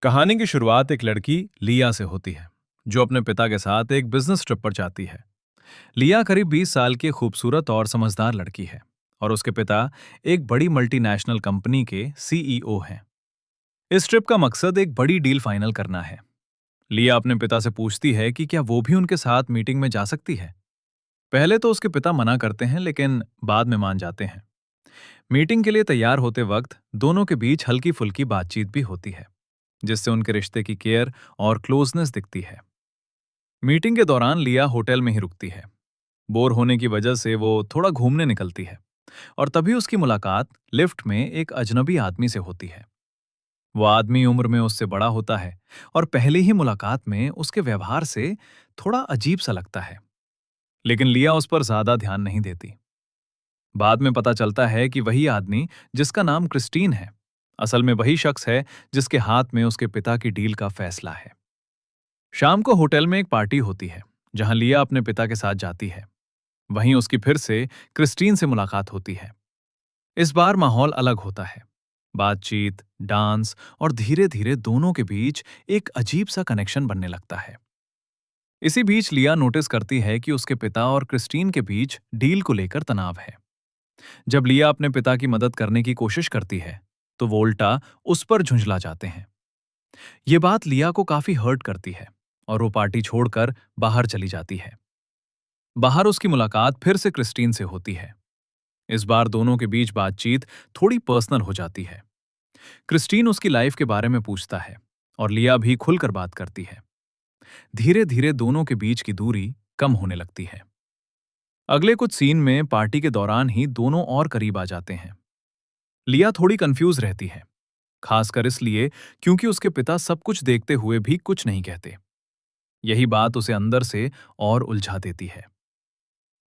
कहानी की शुरुआत एक लड़की लिया से होती है जो अपने पिता के साथ एक बिजनेस ट्रिप पर जाती है। लिया करीब 20 साल की खूबसूरत और समझदार लड़की है और उसके पिता एक बड़ी मल्टीनेशनल कंपनी के सीईओ हैं। इस ट्रिप का मकसद एक बड़ी डील फाइनल करना है। लिया अपने पिता से पूछती है कि क्या वो भी उनके साथ मीटिंग में जा सकती है। पहले तो उसके पिता मना करते हैं लेकिन बाद में मान जाते हैं। मीटिंग के लिए तैयार होते वक्त दोनों के बीच हल्की फुल्की बातचीत भी होती है, जिससे उनके रिश्ते की केयर और क्लोजनेस दिखती है। मीटिंग के दौरान लिया होटल में ही रुकती है। बोर होने की वजह से वो थोड़ा घूमने निकलती है और तभी उसकी मुलाकात लिफ्ट में एक अजनबी आदमी से होती है। वो आदमी उम्र में उससे बड़ा होता है और पहली ही मुलाकात में उसके व्यवहार से थोड़ा अजीब सा लगता है, लेकिन लिया उस पर ज्यादा ध्यान नहीं देती। बाद में पता चलता है कि वही आदमी, जिसका नाम क्रिस्टीन है, असल में वही शख्स है जिसके हाथ में उसके पिता की डील का फैसला है। शाम को होटल में एक पार्टी होती है जहां लिया अपने पिता के साथ जाती है। वहीं उसकी फिर से क्रिस्टीन से मुलाकात होती है। इस बार माहौल अलग होता है। बातचीत, डांस और धीरे धीरे दोनों के बीच एक अजीब सा कनेक्शन बनने लगता है। इसी बीच लिया नोटिस करती है कि उसके पिता और क्रिस्टीन के बीच डील को लेकर तनाव है। जब लिया अपने पिता की मदद करने की कोशिश करती है तो वो उल्टा उस पर झुंझला जाते हैं। ये बात लिया को काफी हर्ट करती है और वो पार्टी छोड़कर बाहर चली जाती है। बाहर उसकी मुलाकात फिर से क्रिस्टीन से होती है। इस बार दोनों के बीच बातचीत थोड़ी पर्सनल हो जाती है। क्रिस्टीन उसकी लाइफ के बारे में पूछता है और लिया भी खुलकर बात करती है। धीरे धीरे दोनों के बीच की दूरी कम होने लगती है। अगले कुछ सीन में पार्टी के दौरान ही दोनों और करीब आ जाते हैं। लिया थोड़ी कंफ्यूज रहती है, खासकर इसलिए क्योंकि उसके पिता सब कुछ देखते हुए भी कुछ नहीं कहते। यही बात उसे अंदर से और उलझा देती है।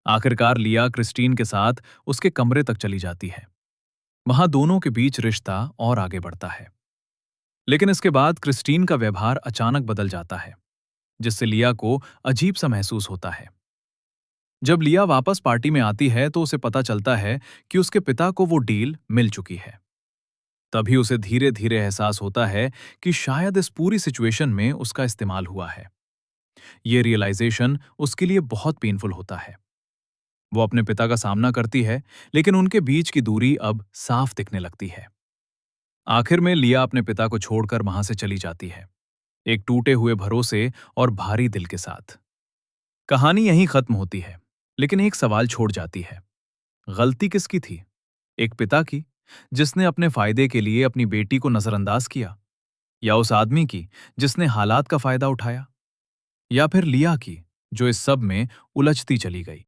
आखिरकार लिया क्रिस्टीन के साथ उसके कमरे तक चली जाती है। वहां दोनों के बीच रिश्ता और आगे बढ़ता है। लेकिन इसके बाद क्रिस्टीन का व्यवहार अचानक बदल जाता है, जिससे लिया को अजीब सा महसूस होता है। जब लिया वापस पार्टी में आती है तो उसे पता चलता है कि उसके पिता को वो डील मिल चुकी है। तभी उसे धीरे धीरे एहसास होता है कि शायद इस पूरी सिचुएशन में उसका इस्तेमाल हुआ है। ये रियलाइजेशन उसके लिए बहुत पेनफुल होता है। वो अपने पिता का सामना करती है, लेकिन उनके बीच की दूरी अब साफ दिखने लगती है। आखिर में लिया अपने पिता को छोड़कर वहां से चली जाती है, एक टूटे हुए भरोसे और भारी दिल के साथ। कहानी यहीं खत्म होती है, लेकिन एक सवाल छोड़ जाती है। गलती किसकी थी? एक पिता की, जिसने अपने फायदे के लिए अपनी बेटी को नजरअंदाज किया, या उस आदमी की जिसने हालात का फायदा उठाया, या फिर लिया की जो इस सब में उलझती चली गई?